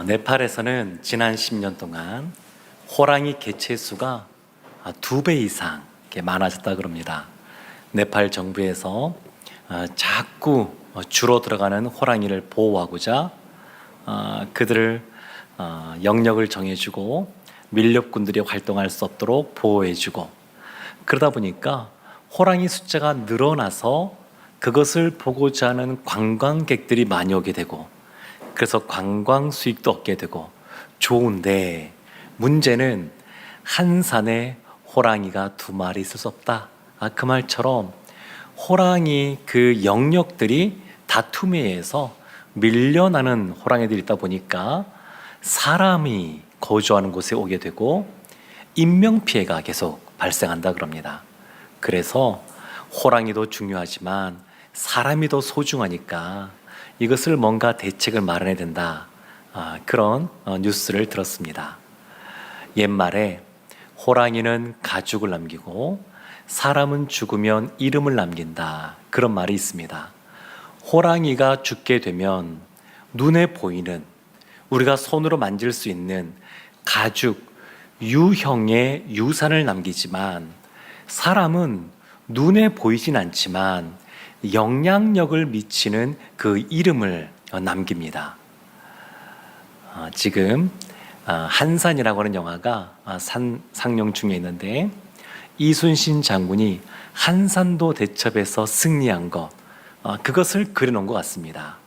네팔에서는 지난 10년 동안 호랑이 개체 수가 2배 이상 많아졌다 그럽니다. 네팔 정부에서 자꾸 줄어들어가는 호랑이를 보호하고자 그들을 영역을 정해주고 밀렵꾼들이 활동할 수 없도록 보호해주고, 그러다 보니까 호랑이 숫자가 늘어나서 그것을 보고자 하는 관광객들이 많이 오게 되고, 그래서 관광 수익도 얻게 되고 좋은데, 문제는 한 산에 호랑이가 2마리 있을 수 없다. 그 말처럼 호랑이 그 영역들이 다툼에 의해서 밀려나는 호랑이들이 있다 보니까 사람이 거주하는 곳에 오게 되고 인명피해가 계속 발생한다 그럽니다. 그래서 호랑이도 중요하지만 사람이 더 소중하니까 이것을 뭔가 대책을 마련해야 된다. 그런 뉴스를 들었습니다. 옛말에 호랑이는 가죽을 남기고 사람은 죽으면 이름을 남긴다, 그런 말이 있습니다. 호랑이가 죽게 되면 눈에 보이는, 우리가 손으로 만질 수 있는 가죽, 유형의 유산을 남기지만, 사람은 눈에 보이진 않지만 영향력을 미치는 그 이름을 남깁니다. 지금 한산이라고 하는 영화가 상영 중에 있는데, 이순신 장군이 한산도 대첩에서 승리한 것, 그것을 그려놓은 것 같습니다.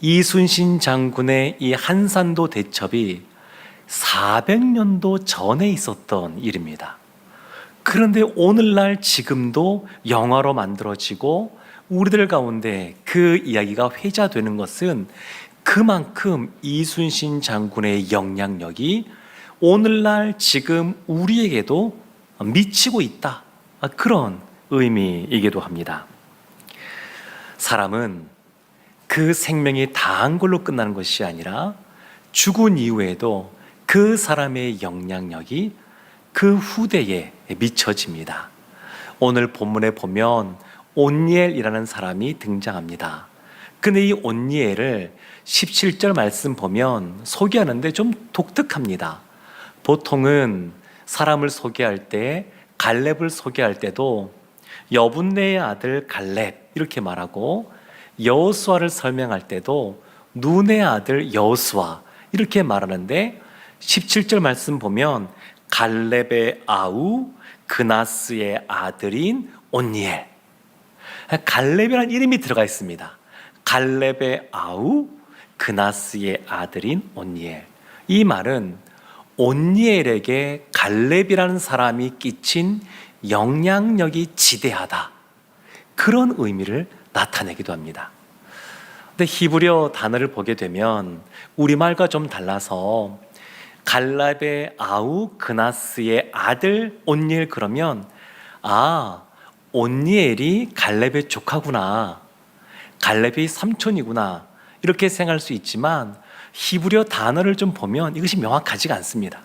이순신 장군의 이 한산도 대첩이 400년도 전에 있었던 일입니다. 그런데 오늘날 지금도 영화로 만들어지고 우리들 가운데 그 이야기가 회자되는 것은 그만큼 이순신 장군의 영향력이 오늘날 지금 우리에게도 미치고 있다, 그런 의미이기도 합니다. 사람은 그 생명이 다한 걸로 끝나는 것이 아니라 죽은 이후에도 그 사람의 영향력이 그 후대에 미쳐집니다. 오늘 본문에 보면 온니엘이라는 사람이 등장합니다. 근데 이 온니엘을 17절 말씀 보면 소개하는데 좀 독특합니다. 보통은 사람을 소개할 때, 갈렙을 소개할 때도 여분네의 아들 갈렙 이렇게 말하고, 여호수아를 설명할 때도 눈의 아들 여호수아 이렇게 말하는데, 17절 말씀 보면 갈렙의 아우 그나스의 아들인 온니엘, 갈렙이라는 이름이 들어가 있습니다. 갈렙의 아우 그나스의 아들인 온니엘. 이 말은 온니엘에게 갈렙이라는 사람이 끼친 영향력이 지대하다, 그런 의미를 나타내기도 합니다. 근데 히브리어 단어를 보게 되면 우리말과 좀 달라서, 갈렙의 아우 그나스의 아들 온니엘 그러면 온니엘이 갈렙의 조카구나, 갈렙의 삼촌이구나, 이렇게 생각할 수 있지만 히브리어 단어를 좀 보면 이것이 명확하지가 않습니다.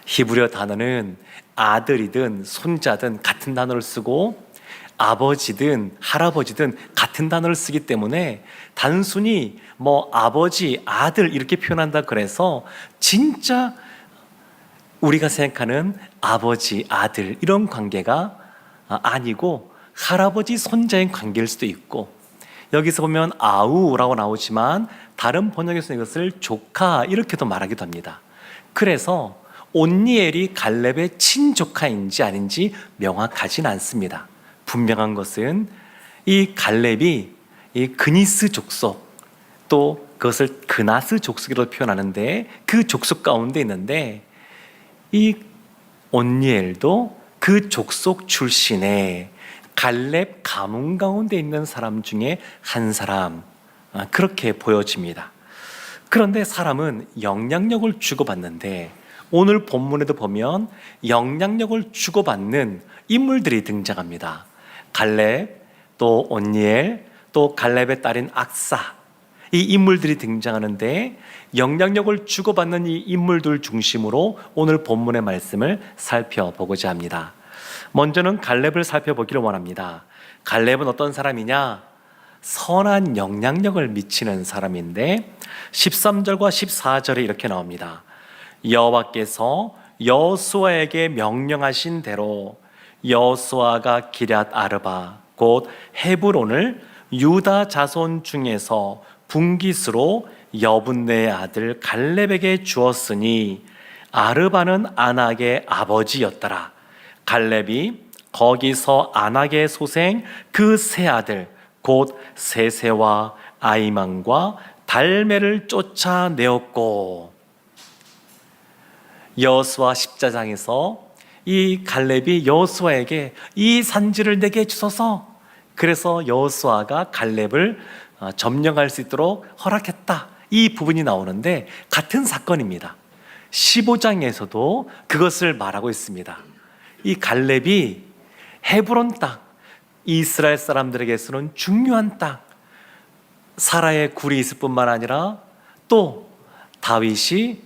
히브리어 단어는 아들이든 손자든 같은 단어를 쓰고, 아버지든 할아버지든 같은 단어를 쓰기 때문에 단순히 아버지, 아들 이렇게 표현한다 그래서 진짜 우리가 생각하는 아버지, 아들 이런 관계가 아니고 할아버지, 손자인 관계일 수도 있고, 여기서 보면 아우라고 나오지만 다른 번역에서는 이것을 조카 이렇게도 말하기도 합니다. 그래서 온니엘이 갈렙의 친조카인지 아닌지 명확하진 않습니다. 분명한 것은 이 갈렙이 이 그니스 족속, 또 그것을 그나스 족속으로 표현하는데 그 족속 가운데 있는데, 이 온니엘도 그 족속 출신의 갈렙 가문 가운데 있는 사람 중에 한 사람, 그렇게 보여집니다. 그런데 사람은 영향력을 주고받는데, 오늘 본문에도 보면 영향력을 주고받는 인물들이 등장합니다. 갈렙, 또 온니엘, 또 갈렙의 딸인 악사, 이 인물들이 등장하는데, 영향력을 주고받는 이 인물들 중심으로 오늘 본문의 말씀을 살펴보고자 합니다. 먼저는 갈렙을 살펴보기를 원합니다. 갈렙은 어떤 사람이냐? 선한 영향력을 미치는 사람인데 13절과 14절에 이렇게 나옵니다. 여호와께서 여호수아에게 명령하신 대로 여호수아가 기럇 아르바 곧 헤브론을 유다 자손 중에서 분깃으로 여분네의 아들 갈렙에게 주었으니 아르바는 아낙의 아버지였더라. 갈렙이 거기서 아낙의 소생 그 세 아들 곧 세세와 아이만과 달메를 쫓아내었고, 여호수아 10장에서 이 갈렙이 여호수아에게 이 산지를 내게 주소서, 그래서 여호수아가 갈렙을 점령할 수 있도록 허락했다, 이 부분이 나오는데 같은 사건입니다. 15장에서도 그것을 말하고 있습니다. 이 갈렙이 헤브론 땅, 이스라엘 사람들에게서는 중요한 땅, 사라의 굴이 있을 뿐만 아니라 또 다윗이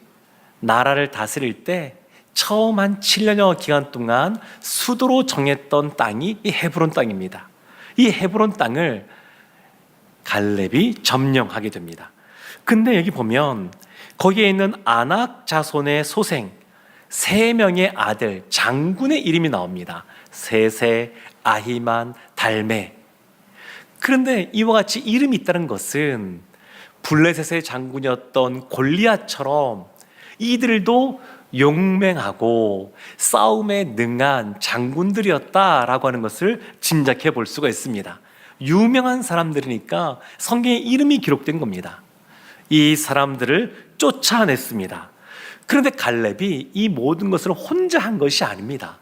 나라를 다스릴 때 처음 한 7년여 기간 동안 수도로 정했던 땅이 이 헤브론 땅입니다. 이 헤브론 땅을 갈렙이 점령하게 됩니다. 근데 여기 보면 거기에 있는 아낙 자손의 소생 3명의 아들 장군의 이름이 나옵니다. 세세, 아히만, 달메. 그런데 이와 같이 이름이 있다는 것은 블레셋의 장군이었던 골리앗처럼 이들도 용맹하고 싸움에 능한 장군들이었다라고 하는 것을 짐작해 볼 수가 있습니다. 유명한 사람들이니까 성경에 이름이 기록된 겁니다. 이 사람들을 쫓아냈습니다. 그런데 갈렙이 이 모든 것을 혼자 한 것이 아닙니다.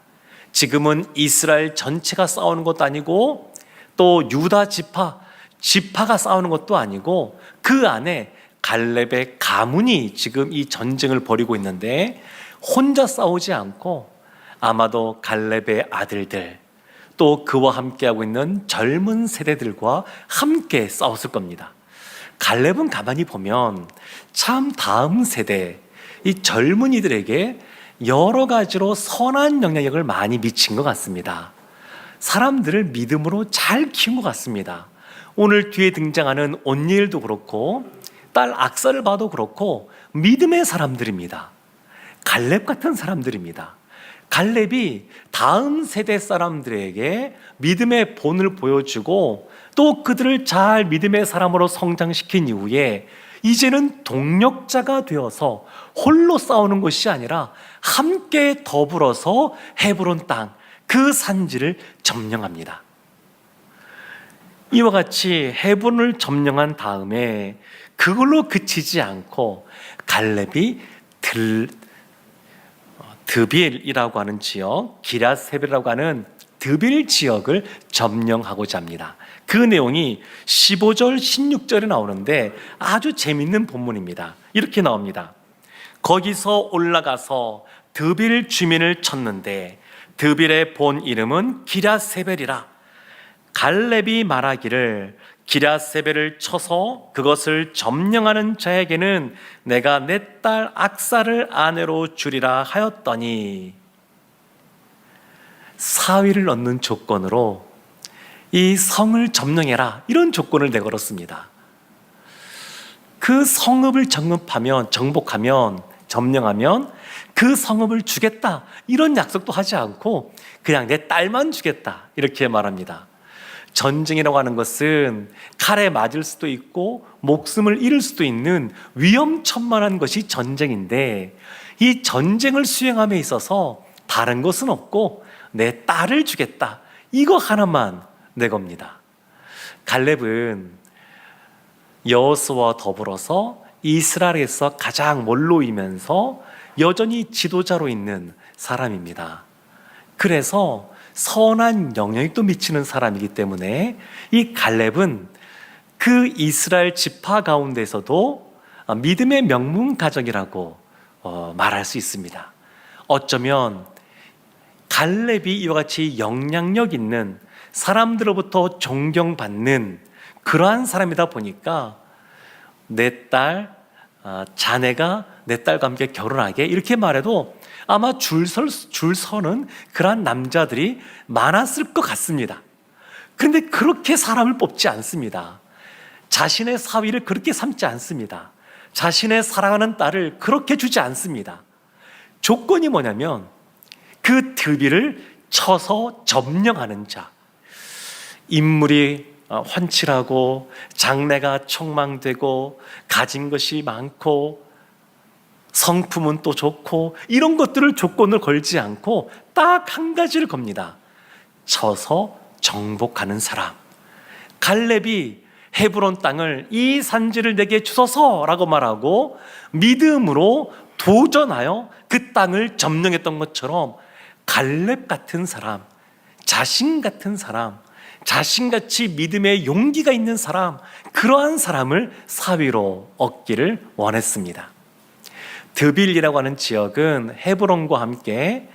지금은 이스라엘 전체가 싸우는 것도 아니고 또 유다 지파가 싸우는 것도 아니고 그 안에 갈렙의 가문이 지금 이 전쟁을 벌이고 있는데 혼자 싸우지 않고 아마도 갈렙의 아들들 또 그와 함께하고 있는 젊은 세대들과 함께 싸웠을 겁니다. 갈렙은 가만히 보면 참 다음 세대 이 젊은이들에게 여러 가지로 선한 영향력을 많이 미친 것 같습니다. 사람들을 믿음으로 잘 키운 것 같습니다. 오늘 뒤에 등장하는 온니엘도 그렇고 딸 악사를 봐도 그렇고 믿음의 사람들입니다. 갈렙 같은 사람들입니다. 갈렙이 다음 세대 사람들에게 믿음의 본을 보여주고 또 그들을 잘 믿음의 사람으로 성장시킨 이후에 이제는 동력자가 되어서 홀로 싸우는 것이 아니라 함께 더불어서 헤브론 땅, 그 산지를 점령합니다. 이와 같이 헤브론을 점령한 다음에 그걸로 그치지 않고 갈렙이 드빌이라고 하는 지역, 기럇세벨이라고 하는 드빌 지역을 점령하고자 합니다. 그 내용이 15절, 16절에 나오는데 아주 재밌는 본문입니다. 이렇게 나옵니다. 거기서 올라가서 드빌 주민을 쳤는데 드빌의 본 이름은 기럇세벨이라. 갈렙이 말하기를 기럇세벨을 쳐서 그것을 점령하는 자에게는 내가 내 딸 악사를 아내로 주리라 하였더니, 사위를 얻는 조건으로 이 성을 점령해라, 이런 조건을 내걸었습니다. 그 성읍을 정복하면 점령하면 그 성읍을 주겠다, 이런 약속도 하지 않고 그냥 내 딸만 주겠다, 이렇게 말합니다. 전쟁이라고 하는 것은 칼에 맞을 수도 있고 목숨을 잃을 수도 있는 위험천만한 것이 전쟁인데, 이 전쟁을 수행함에 있어서 다른 것은 없고 내 딸을 주겠다, 이거 하나만 내 겁니다. 갈렙은 여호수아와 더불어서 이스라엘에서 가장 원로이면서 여전히 지도자로 있는 사람입니다. 그래서 선한 영향력도 미치는 사람이기 때문에 이 갈렙은 그 이스라엘 지파 가운데서도 믿음의 명문 가정이라고 말할 수 있습니다. 어쩌면 갈렙이 이와 같이 영향력 있는, 사람들로부터 존경받는 그러한 사람이다 보니까 내 딸, 자네가 내 딸과 함께 결혼하게, 이렇게 말해도 아마 줄 서는 그러한 남자들이 많았을 것 같습니다. 그런데 그렇게 사람을 뽑지 않습니다. 자신의 사위를 그렇게 삼지 않습니다. 자신의 사랑하는 딸을 그렇게 주지 않습니다. 조건이 뭐냐면 그 드비를 쳐서 점령하는 자, 인물이 훤칠하고 장래가 촉망되고 가진 것이 많고 성품은 또 좋고 이런 것들을 조건을 걸지 않고 딱 한 가지를 겁니다. 쳐서 정복하는 사람. 갈렙이 헤브론 땅을 이 산지를 내게 주소서라고 말하고 믿음으로 도전하여 그 땅을 점령했던 것처럼 갈렙 같은 사람, 자신 같은 사람, 자신같이 믿음의 용기가 있는 사람, 그러한 사람을 사위로 얻기를 원했습니다. 드빌이라고 하는 지역은 헤브론과 함께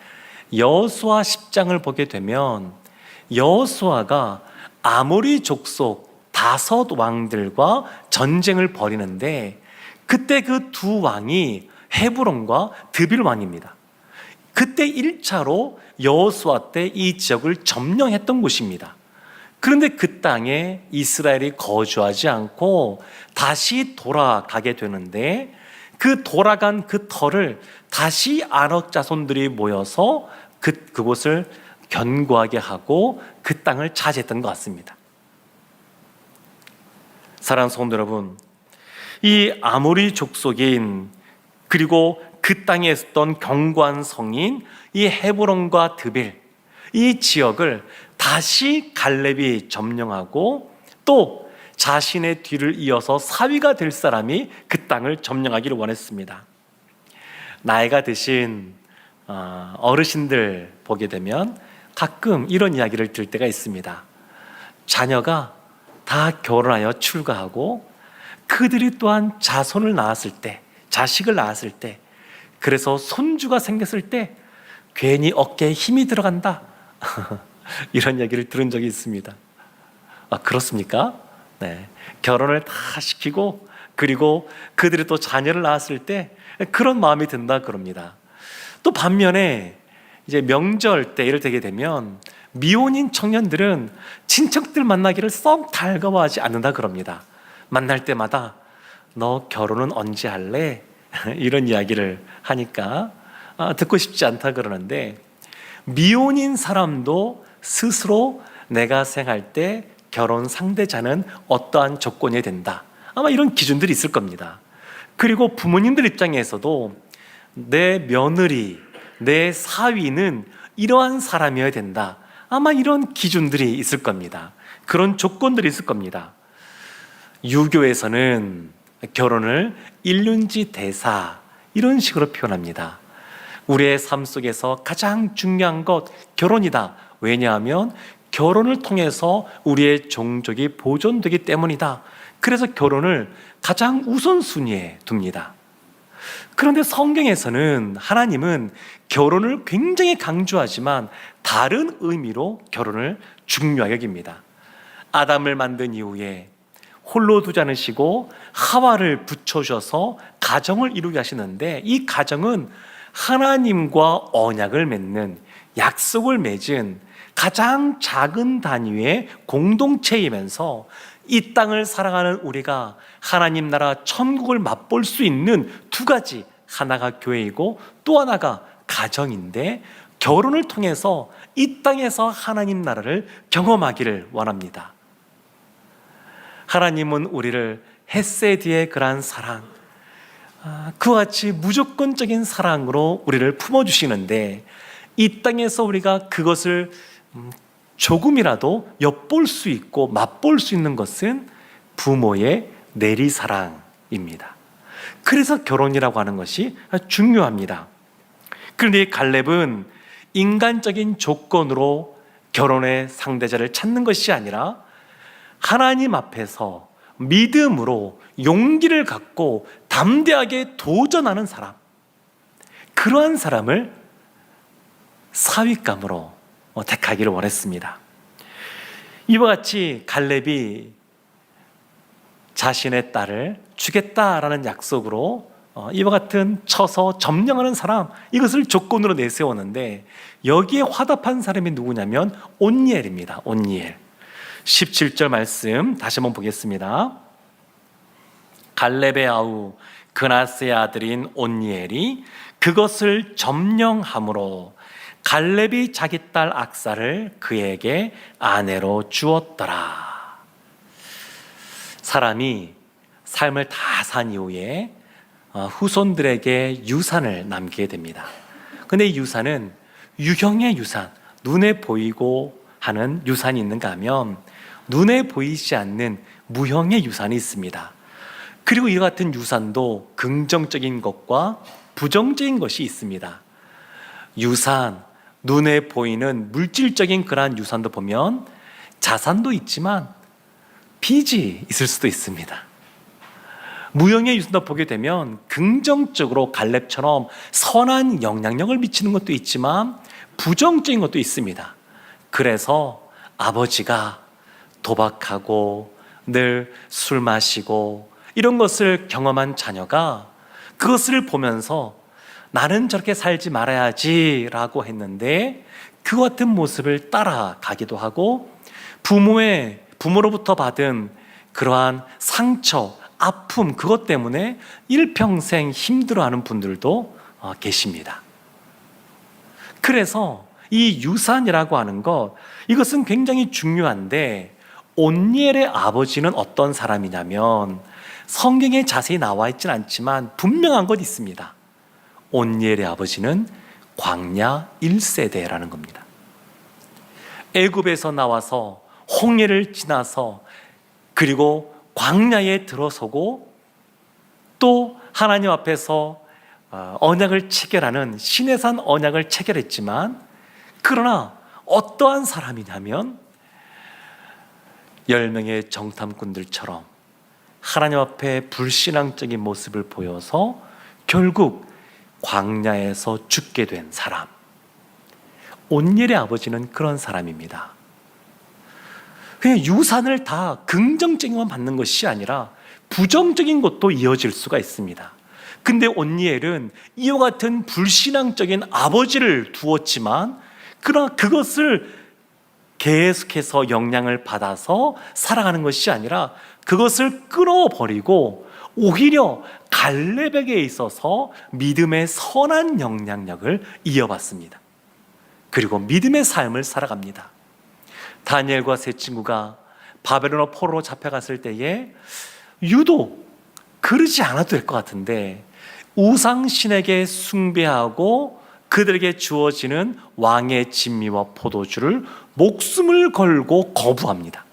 여호수아 10장을 보게 되면 여호수아가 아모리 족속 5 왕들과 전쟁을 벌이는데 그때 그 2 왕이 헤브론과 드빌 왕입니다. 그때 1차로 여호수아 때 이 지역을 점령했던 곳입니다. 그런데 그 땅에 이스라엘이 거주하지 않고 다시 돌아가게 되는데 그 돌아간 그 터를 다시 아낙 자손들이 모여서 그곳을 견고하게 하고 그 땅을 차지했던 것 같습니다. 사랑하는 성도 여러분, 이 아모리 족속인 그리고 그 땅에 있었던 견고한 성인 이 헤브론과 드빌, 이 지역을 다시 갈렙이 점령하고 또 자신의 뒤를 이어서 사위가 될 사람이 그 땅을 점령하기를 원했습니다. 나이가 드신 어르신들 보게 되면 가끔 이런 이야기를 들을 때가 있습니다. 자녀가 다 결혼하여 출가하고 그들이 또한 자손을 낳았을 때, 자식을 낳았을 때, 그래서 손주가 생겼을 때 괜히 어깨에 힘이 들어간다 이런 얘기를 들은 적이 있습니다. 그렇습니까? 네. 결혼을 다 시키고 그리고 그들이 또 자녀를 낳았을 때 그런 마음이 든다 그럽니다. 또 반면에 이제 명절 때 이럴 때게 되면 미혼인 청년들은 친척들 만나기를 썩 달가워하지 않는다 그럽니다. 만날 때마다 너 결혼은 언제 할래? 이런 이야기를 하니까 듣고 싶지 않다 그러는데, 미혼인 사람도 스스로 내가 생할 때 결혼 상대자는 어떠한 조건이 된다, 아마 이런 기준들이 있을 겁니다. 그리고 부모님들 입장에서도 내 며느리, 내 사위는 이러한 사람이어야 된다, 아마 이런 기준들이 있을 겁니다. 그런 조건들이 있을 겁니다. 유교에서는 결혼을 일륜지 대사 이런 식으로 표현합니다. 우리의 삶 속에서 가장 중요한 것 결혼이다. 왜냐하면 결혼을 통해서 우리의 종족이 보존되기 때문이다. 그래서 결혼을 가장 우선순위에 둡니다. 그런데 성경에서는 하나님은 결혼을 굉장히 강조하지만 다른 의미로 결혼을 중요하게 여깁니다. 아담을 만든 이후에 홀로 두지 않으시고 하와를 붙여주셔서 가정을 이루게 하시는데, 이 가정은 하나님과 언약을 맺는, 약속을 맺은 가장 작은 단위의 공동체이면서 이 땅을 살아가는 우리가 하나님 나라 천국을 맛볼 수 있는 두 가지, 하나가 교회이고 또 하나가 가정인데, 결혼을 통해서 이 땅에서 하나님 나라를 경험하기를 원합니다. 하나님은 우리를 헤세드의 그러한 사랑, 그와 같이 무조건적인 사랑으로 우리를 품어주시는데, 이 땅에서 우리가 그것을 조금이라도 엿볼 수 있고 맛볼 수 있는 것은 부모의 내리사랑입니다. 그래서 결혼이라고 하는 것이 중요합니다. 그런데 이 갈렙은 인간적인 조건으로 결혼의 상대자를 찾는 것이 아니라 하나님 앞에서 믿음으로 용기를 갖고 담대하게 도전하는 사람, 그러한 사람을 사윗감으로 택하기를 원했습니다. 이와 같이 갈렙이 자신의 딸을 주겠다라는 약속으로 이와 같은 쳐서 점령하는 사람, 이것을 조건으로 내세웠는데, 여기에 화답한 사람이 누구냐면 온니엘입니다. 온니엘. 17절 말씀 다시 한번 보겠습니다. 갈렙의 아우 그나스의 아들인 온니엘이 그것을 점령함으로 갈렙이 자기 딸 악사를 그에게 아내로 주었더라. 사람이 삶을 다 산 이후에 후손들에게 유산을 남기게 됩니다. 근데 이 유산은 유형의 유산, 눈에 보이고 하는 유산이 있는가 하면 눈에 보이지 않는 무형의 유산이 있습니다. 그리고 이와 같은 유산도 긍정적인 것과 부정적인 것이 있습니다. 유산, 눈에 보이는 물질적인 그러한 유산도 보면 자산도 있지만 빚이 있을 수도 있습니다. 무형의 유산도 보게 되면 긍정적으로 갈렙처럼 선한 영향력을 미치는 것도 있지만 부정적인 것도 있습니다. 그래서 아버지가 도박하고 늘 술 마시고 이런 것을 경험한 자녀가 그것을 보면서 나는 저렇게 살지 말아야지 라고 했는데 그 같은 모습을 따라가기도 하고 부모로부터 받은 그러한 상처, 아픔 그것 때문에 일평생 힘들어하는 분들도 계십니다. 그래서 이 유산이라고 하는 것, 이것은 굉장히 중요한데 온니엘의 아버지는 어떤 사람이냐면 성경에 자세히 나와 있지는 않지만 분명한 것 있습니다. 온니엘의 아버지는 광야 1세대라는 겁니다. 애굽에서 나와서 홍해를 지나서 그리고 광야에 들어서고 또 하나님 앞에서 언약을 체결하는 시내산 언약을 체결했지만 그러나 어떠한 사람이냐면 10명의 정탐꾼들처럼 하나님 앞에 불신앙적인 모습을 보여서 결국 광야에서 죽게 된 사람. 온니엘의 아버지는 그런 사람입니다. 그냥 유산을 다 긍정적인 것만 받는 것이 아니라 부정적인 것도 이어질 수가 있습니다. 근데 온니엘은 이와 같은 불신앙적인 아버지를 두었지만 그러나 그것을 계속해서 영향을 받아서 살아가는 것이 아니라 그것을 끌어버리고 오히려 갈렙에게 있어서 믿음의 선한 영향력을 이어받습니다. 그리고 믿음의 삶을 살아갑니다. 다니엘과 세 친구가 바벨론 포로로 잡혀갔을 때에 유독 그러지 않아도 될 것 같은데 우상신에게 숭배하고 그들에게 주어지는 왕의 진미와 포도주를 목숨을 걸고 거부합니다.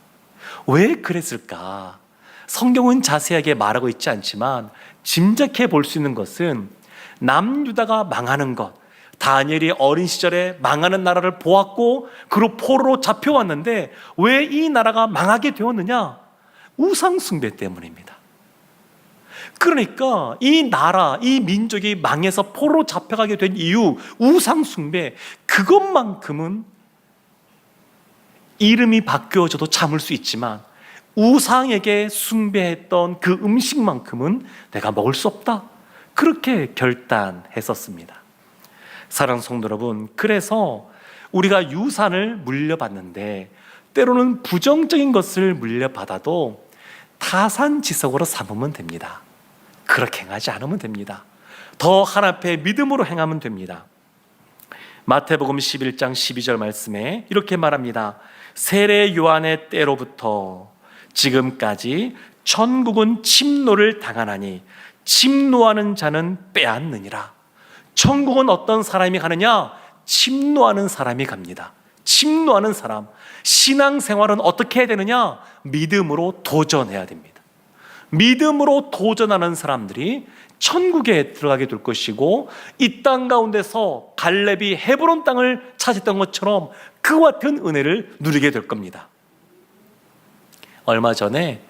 왜 그랬을까? 성경은 자세하게 말하고 있지 않지만 짐작해 볼 수 있는 것은 남유다가 망하는 것, 다니엘이 어린 시절에 망하는 나라를 보았고 그로 포로로 잡혀왔는데 왜 이 나라가 망하게 되었느냐? 우상 숭배 때문입니다. 그러니까 이 나라, 이 민족이 망해서 포로로 잡혀가게 된 이유, 우상 숭배, 그것만큼은 이름이 바뀌어져도 참을 수 있지만 우상에게 숭배했던 그 음식만큼은 내가 먹을 수 없다, 그렇게 결단했었습니다. 사랑하는 성도 여러분, 그래서 우리가 유산을 물려받는데 때로는 부정적인 것을 물려받아도 타산지석으로 삼으면 됩니다. 그렇게 행하지 않으면 됩니다. 더 하나님 앞에 믿음으로 행하면 됩니다. 마태복음 11장 12절 말씀에 이렇게 말합니다. 세례 요한의 때로부터 지금까지 천국은 침노를 당하나니 침노하는 자는 빼앗느니라. 천국은 어떤 사람이 가느냐? 침노하는 사람이 갑니다. 침노하는 사람. 신앙생활은 어떻게 해야 되느냐? 믿음으로 도전해야 됩니다. 믿음으로 도전하는 사람들이 천국에 들어가게 될 것이고 이 땅 가운데서 갈렙이 헤브론 땅을 차지했던 것처럼 그와 같은 은혜를 누리게 될 겁니다. 얼마 전에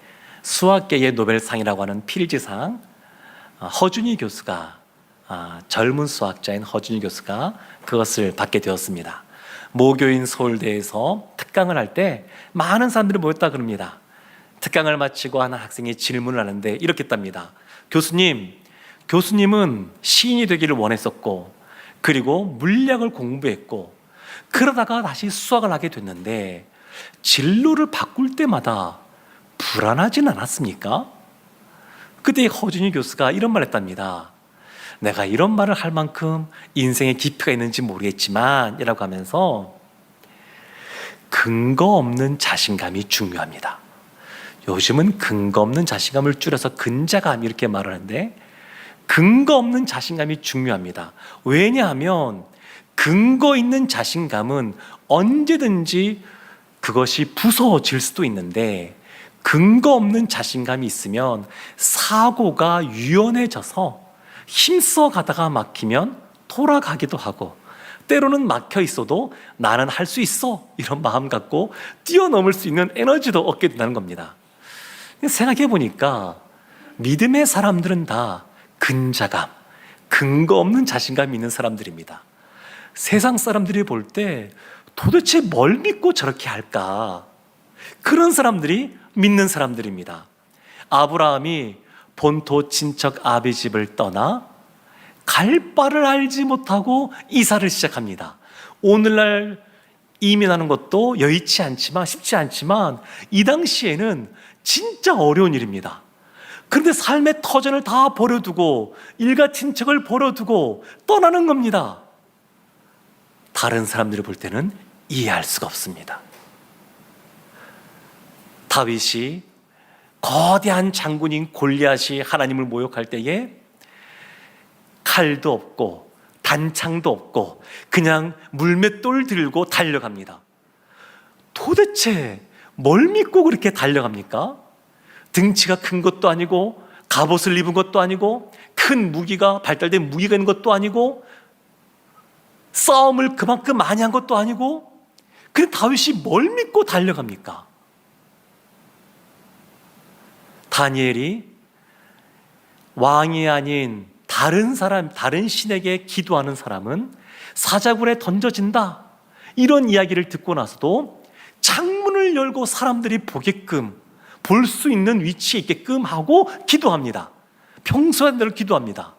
수학계의 노벨상이라고 하는 필즈상 허준희 교수가 젊은 수학자인 허준희 교수가 그것을 받게 되었습니다. 모교인 서울대에서 특강을 할 때 많은 사람들이 모였다 그럽니다. 특강을 마치고 하는 학생이 질문을 하는데 이렇게 했답니다. 교수님은 시인이 되기를 원했었고 그리고 물리학을 공부했고 그러다가 다시 수학을 하게 됐는데 진로를 바꿀 때마다 불안하진 않았습니까? 그때 허준희 교수가 이런 말을 했답니다. 내가 이런 말을 할 만큼 인생에 깊이가 있는지 모르겠지만 이라고 하면서 근거 없는 자신감이 중요합니다. 요즘은 근거 없는 자신감을 줄여서 근자감 이렇게 말을 하는데, 근거 없는 자신감이 중요합니다. 왜냐하면 근거 있는 자신감은 언제든지 그것이 부서질 수도 있는데, 근거 없는 자신감이 있으면 사고가 유연해져서 힘써 가다가 막히면 돌아가기도 하고, 때로는 막혀 있어도 나는 할 수 있어 이런 마음 갖고 뛰어넘을 수 있는 에너지도 얻게 된다는 겁니다. 생각해 보니까 믿음의 사람들은 다 근자감, 근거 없는 자신감이 있는 사람들입니다. 세상 사람들이 볼 때 도대체 뭘 믿고 저렇게 할까? 그런 사람들이 믿는 사람들입니다. 아브라함이 본토 친척 아비 집을 떠나 갈 바를 알지 못하고 이사를 시작합니다. 오늘날 이민하는 것도 여의치 않지만, 쉽지 않지만 이 당시에는 진짜 어려운 일입니다. 그런데 삶의 터전을 다 버려두고 일가 친척을 버려두고 떠나는 겁니다. 다른 사람들이 볼 때는 이해할 수가 없습니다. 다윗이 거대한 장군인 골리앗이 하나님을 모욕할 때에 칼도 없고 단창도 없고 그냥 물맷돌 들고 달려갑니다. 도대체 뭘 믿고 그렇게 달려갑니까? 등치가 큰 것도 아니고 갑옷을 입은 것도 아니고 큰 무기가, 발달된 무기가 있는 것도 아니고 싸움을 그만큼 많이 한 것도 아니고, 그런데 다윗이 뭘 믿고 달려갑니까? 다니엘이 왕이 아닌 다른 사람, 다른 신에게 기도하는 사람은 사자굴에 던져진다, 이런 이야기를 듣고 나서도 창문을 열고 사람들이 보게끔, 볼 수 있는 위치에 있게끔 하고 기도합니다. 평소한 대로 기도합니다.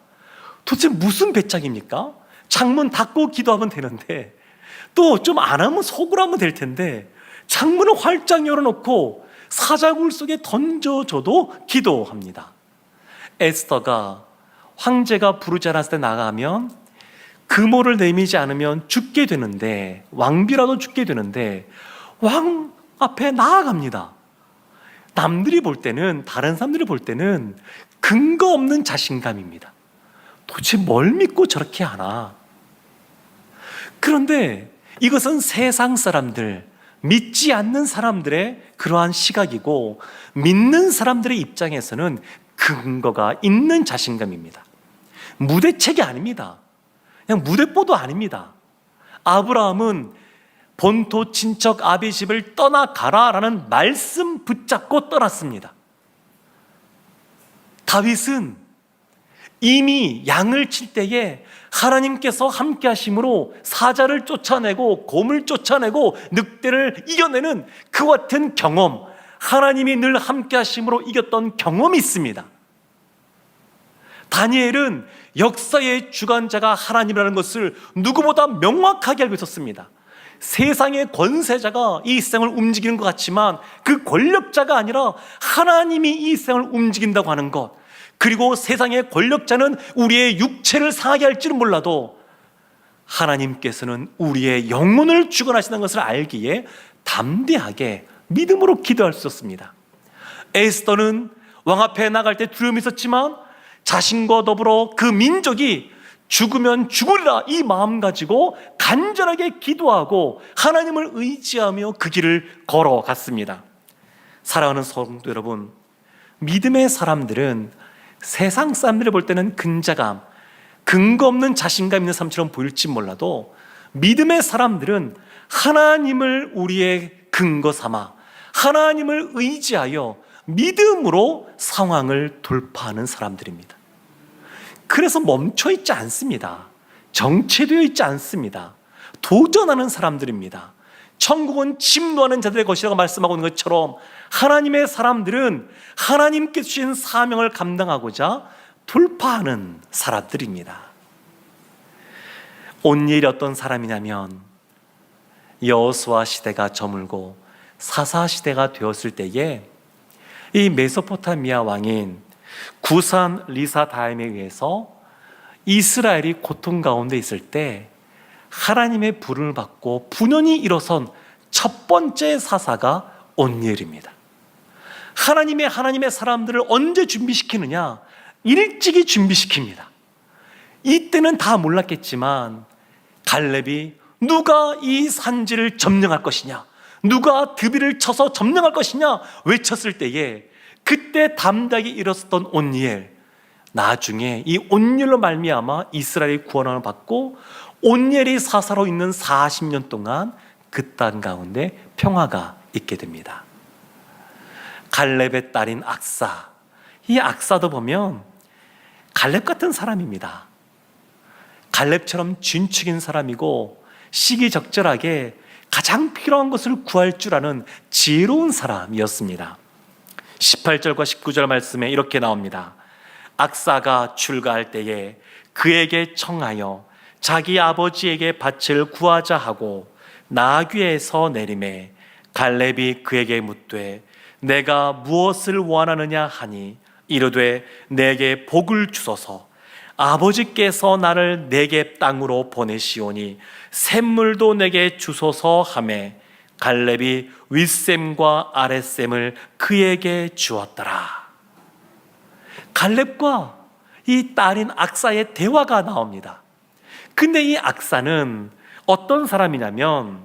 도대체 무슨 배짱입니까? 창문 닫고 기도하면 되는데, 또 좀 안 하면 속으로 하면 될 텐데 창문을 활짝 열어놓고 사자굴 속에 던져줘도 기도합니다. 에스더가 황제가 부르지 않았을 때 나가면 금오를 내미지 않으면 죽게 되는데, 왕비라도 죽게 되는데 왕 앞에 나아갑니다. 남들이 볼 때는, 다른 사람들이 볼 때는 근거 없는 자신감입니다. 도대체 뭘 믿고 저렇게 하나? 그런데 이것은 세상 사람들, 믿지 않는 사람들의 그러한 시각이고, 믿는 사람들의 입장에서는 근거가 있는 자신감입니다. 무대책이 아닙니다. 그냥 무대뽀도 아닙니다. 아브라함은 본토 친척 아비 집을 떠나가라라는 말씀 붙잡고 떠났습니다. 다윗은 이미 양을 칠 때에 하나님께서 함께 하심으로 사자를 쫓아내고 곰을 쫓아내고 늑대를 이겨내는 그와 같은 경험, 하나님이 늘 함께 하심으로 이겼던 경험이 있습니다. 다니엘은 역사의 주관자가 하나님이라는 것을 누구보다 명확하게 알고 있었습니다. 세상의 권세자가 이 세상을 움직이는 것 같지만 그 권력자가 아니라 하나님이 이 세상을 움직인다고 하는 것, 그리고 세상의 권력자는 우리의 육체를 상하게 할지는 몰라도 하나님께서는 우리의 영혼을 주관하시는 것을 알기에 담대하게 믿음으로 기도할 수 있었습니다. 에스더는 왕 앞에 나갈 때 두려움이 있었지만 자신과 더불어 그 민족이 죽으면 죽으리라 이 마음 가지고 간절하게 기도하고 하나님을 의지하며 그 길을 걸어갔습니다. 사랑하는 성도 여러분, 믿음의 사람들은 세상 사람들이 볼 때는 근자감, 근거 없는 자신감 있는 삶처럼 보일지 몰라도 믿음의 사람들은 하나님을 우리의 근거 삼아 하나님을 의지하여 믿음으로 상황을 돌파하는 사람들입니다. 그래서 멈춰 있지 않습니다. 정체되어 있지 않습니다. 도전하는 사람들입니다. 천국은 침노하는 자들의 것이라고 말씀하고 있는 것처럼 하나님의 사람들은 하나님께서 주신 사명을 감당하고자 돌파하는 사람들입니다. 온니엘이 어떤 사람이냐면, 여호수아 시대가 저물고 사사 시대가 되었을 때에 이 메소포타미아 왕인 구산 리사다임에 의해서 이스라엘이 고통 가운데 있을 때 하나님의 부름을 받고 분연히 일어선 첫 번째 사사가 온니엘입니다. 하나님의 사람들을 언제 준비시키느냐? 일찍이 준비시킵니다. 이때는 다 몰랐겠지만 갈렙이 누가 이 산지를 점령할 것이냐, 누가 드비를 쳐서 점령할 것이냐 외쳤을 때에 그때 담대하게 일었었던 온니엘, 나중에 이 온니엘로 말미암아 이스라엘이 구원을 받고 온니엘이 사사로 있는 40년 동안 그 땅 가운데 평화가 있게 됩니다. 갈렙의 딸인 악사, 이 악사도 보면 갈렙 같은 사람입니다. 갈렙처럼 진축인 사람이고 시기적절하게 가장 필요한 것을 구할 줄 아는 지혜로운 사람이었습니다. 18절과 19절 말씀에 이렇게 나옵니다. 악사가 출가할 때에 그에게 청하여 자기 아버지에게 밭을 구하자 하고 나귀에서 내림에 갈렙이 그에게 묻되 내가 무엇을 원하느냐 하니 이르되 내게 복을 주소서 아버지께서 나를 내게 땅으로 보내시오니 샘물도 내게 주소서 하매 갈렙이 윗샘과 아랫샘을 그에게 주었더라. 갈렙과 이 딸인 악사의 대화가 나옵니다. 근데 이 악사는 어떤 사람이냐면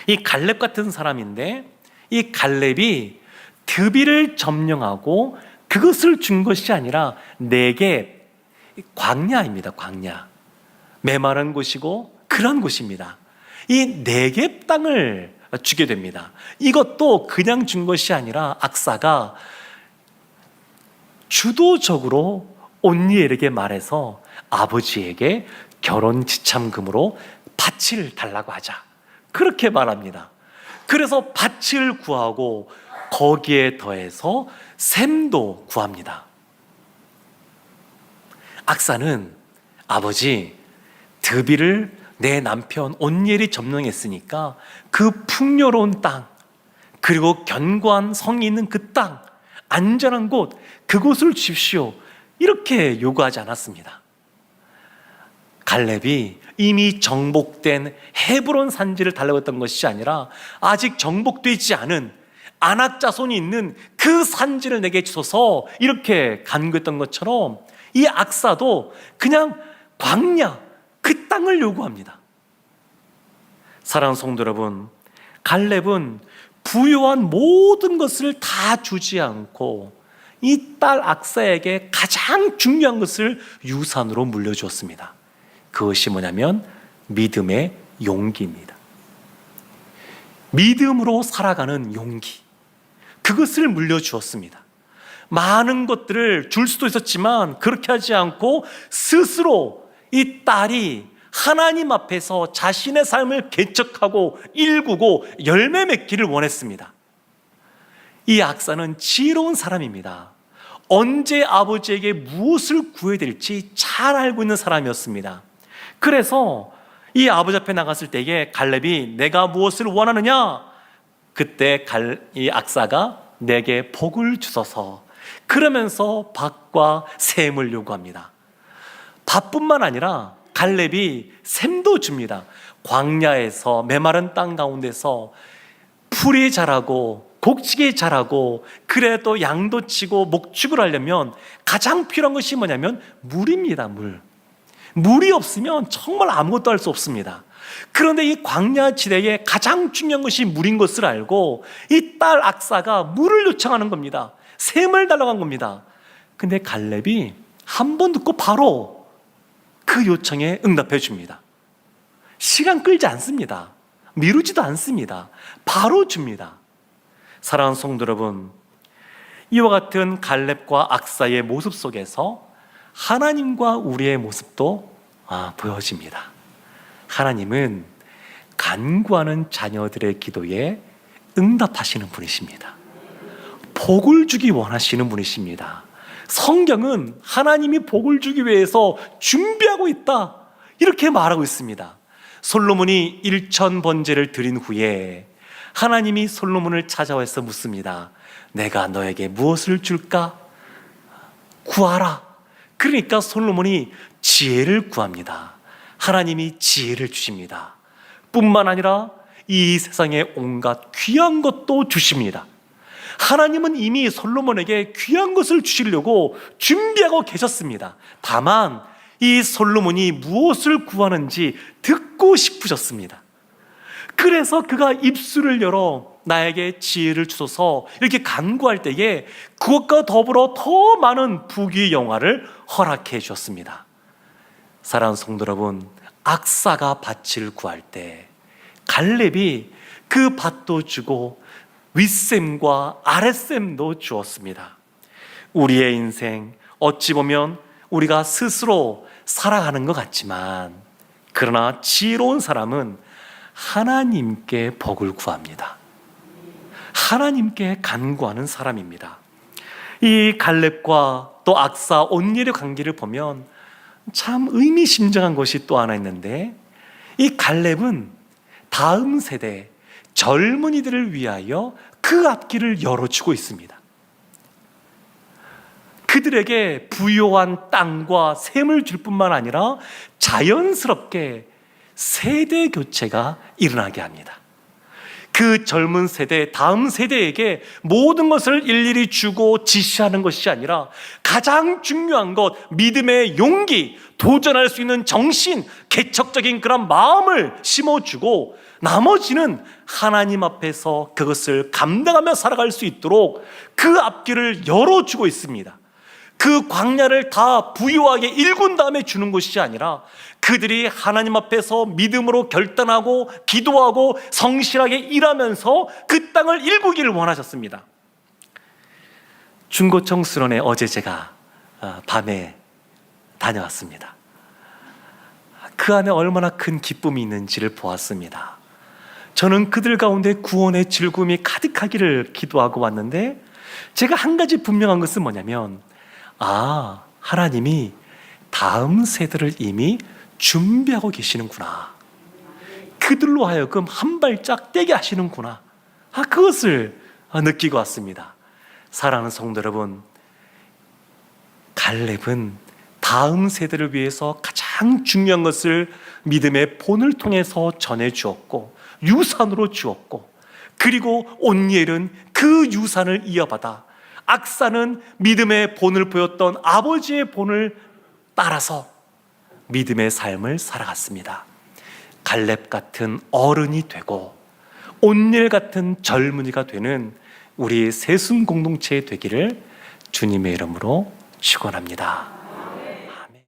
이 갈렙 같은 사람인데 이 갈렙이 드비를 점령하고 그것을 준 것이 아니라 내게 광야입니다. 광야, 메마른 곳이고 그런 곳입니다. 이 네겝 땅을 주게 됩니다. 이것도 그냥 준 것이 아니라 악사가 주도적으로 온니엘에게 말해서 아버지에게 결혼 지참금으로 밭을 달라고 하자, 그렇게 말합니다. 그래서 밭을 구하고 거기에 더해서 샘도 구합니다. 악사는 아버지, 드비를 내 남편 온니엘이 점령했으니까 그 풍요로운 땅, 그리고 견고한 성이 있는 그 땅, 안전한 곳, 그곳을 주십시오, 이렇게 요구하지 않았습니다. 갈렙이 이미 정복된 헤브론 산지를 달라고 했던 것이 아니라 아직 정복되지 않은 아낙 자손이 있는 그 산지를 내게 주소서, 이렇게 간구했던 것처럼 이 악사도 그냥 광야, 그 땅을 요구합니다. 사랑하는 성도 여러분, 갈렙은 부요한 모든 것을 다 주지 않고 이 딸 악사에게 가장 중요한 것을 유산으로 물려주었습니다. 그것이 뭐냐면 믿음의 용기입니다. 믿음으로 살아가는 용기, 그것을 물려주었습니다. 많은 것들을 줄 수도 있었지만 그렇게 하지 않고 스스로 이 딸이 하나님 앞에서 자신의 삶을 개척하고 일구고 열매 맺기를 원했습니다. 이 악사는 지혜로운 사람입니다. 언제 아버지에게 무엇을 구해야 될지 잘 알고 있는 사람이었습니다. 그래서 이 아버지 앞에 나갔을 때에 갈렙이 내가 무엇을 원하느냐? 그때 이 악사가 내게 복을 주소서, 그러면서 밭과 샘을 요구합니다. 밭뿐만 아니라 갈렙이 샘도 줍니다. 광야에서 메마른 땅 가운데서 풀이 자라고 곡식이 자라고 그래도 양도 치고 목축을 하려면 가장 필요한 것이 뭐냐면 물입니다. 물이 없으면 정말 아무것도 할 수 없습니다. 그런데 이 광야 지대에 가장 중요한 것이 물인 것을 알고 이 딸 악사가 물을 요청하는 겁니다. 샘을 달라고 한 겁니다. 근데 갈렙이 한 번 듣고 바로 그 요청에 응답해 줍니다. 시간 끌지 않습니다. 미루지도 않습니다. 바로 줍니다. 사랑하는 성도 여러분, 이와 같은 갈렙과 악사의 모습 속에서 하나님과 우리의 모습도 보여집니다. 하나님은 간구하는 자녀들의 기도에 응답하시는 분이십니다. 복을 주기 원하시는 분이십니다. 성경은 하나님이 복을 주기 위해서 준비하고 있다, 이렇게 말하고 있습니다. 솔로몬이 1000번제를 드린 후에 하나님이 솔로몬을 찾아와서 묻습니다. 내가 너에게 무엇을 줄까? 구하라. 그러니까 솔로몬이 지혜를 구합니다. 하나님이 지혜를 주십니다. 뿐만 아니라 이 세상에 온갖 귀한 것도 주십니다. 하나님은 이미 솔로몬에게 귀한 것을 주시려고 준비하고 계셨습니다. 다만 이 솔로몬이 무엇을 구하는지 듣고 싶으셨습니다. 그래서 그가 입술을 열어 나에게 지혜를 주소서 이렇게 간구할 때에 그것과 더불어 더 많은 부귀 영화를 허락해 주셨습니다. 사랑하는 성도 여러분, 악사가 밭을 구할 때 갈렙이 그 밭도 주고 윗셈과 아랫셈도 주었습니다. 우리의 인생 어찌 보면 우리가 스스로 살아가는 것 같지만, 그러나 지혜로운 사람은 하나님께 복을 구합니다. 하나님께 간구하는 사람입니다. 이 갈렙과 또 악사 온니엘의 관계를 보면 참 의미심장한 것이 또 하나 있는데, 이 갈렙은 다음 세대 젊은이들을 위하여 그 앞길을 열어주고 있습니다. 그들에게 부요한 땅과 샘을 줄 뿐만 아니라 자연스럽게 세대 교체가 일어나게 합니다. 그 젊은 세대, 다음 세대에게 모든 것을 일일이 주고 지시하는 것이 아니라 가장 중요한 것, 믿음의 용기, 도전할 수 있는 정신, 개척적인 그런 마음을 심어주고 나머지는 하나님 앞에서 그것을 감당하며 살아갈 수 있도록 그 앞길을 열어주고 있습니다. 그 광야를 다 부유하게 일군 다음에 주는 것이 아니라 그들이 하나님 앞에서 믿음으로 결단하고 기도하고 성실하게 일하면서 그 땅을 일구기를 원하셨습니다. 중고청 수련회 어제 제가 밤에 다녀왔습니다. 그 안에 얼마나 큰 기쁨이 있는지를 보았습니다. 저는 그들 가운데 구원의 즐거움이 가득하기를 기도하고 왔는데, 제가 한 가지 분명한 것은 뭐냐면, 하나님이 다음 세대를 이미 준비하고 계시는구나. 그들로 하여금 한 발짝 떼게 하시는구나. 그것을 느끼고 왔습니다. 사랑하는 성도 여러분, 갈렙은 다음 세대를 위해서 가장 중요한 것을 믿음의 본을 통해서 전해주었고 유산으로 주었고, 그리고 온니엘은 그 유산을 이어받아 악사는 믿음의 본을 보였던 아버지의 본을 따라서 믿음의 삶을 살아갔습니다. 갈렙 같은 어른이 되고 온니엘 같은 젊은이가 되는 우리 세순 공동체 되기를 주님의 이름으로 축원합니다.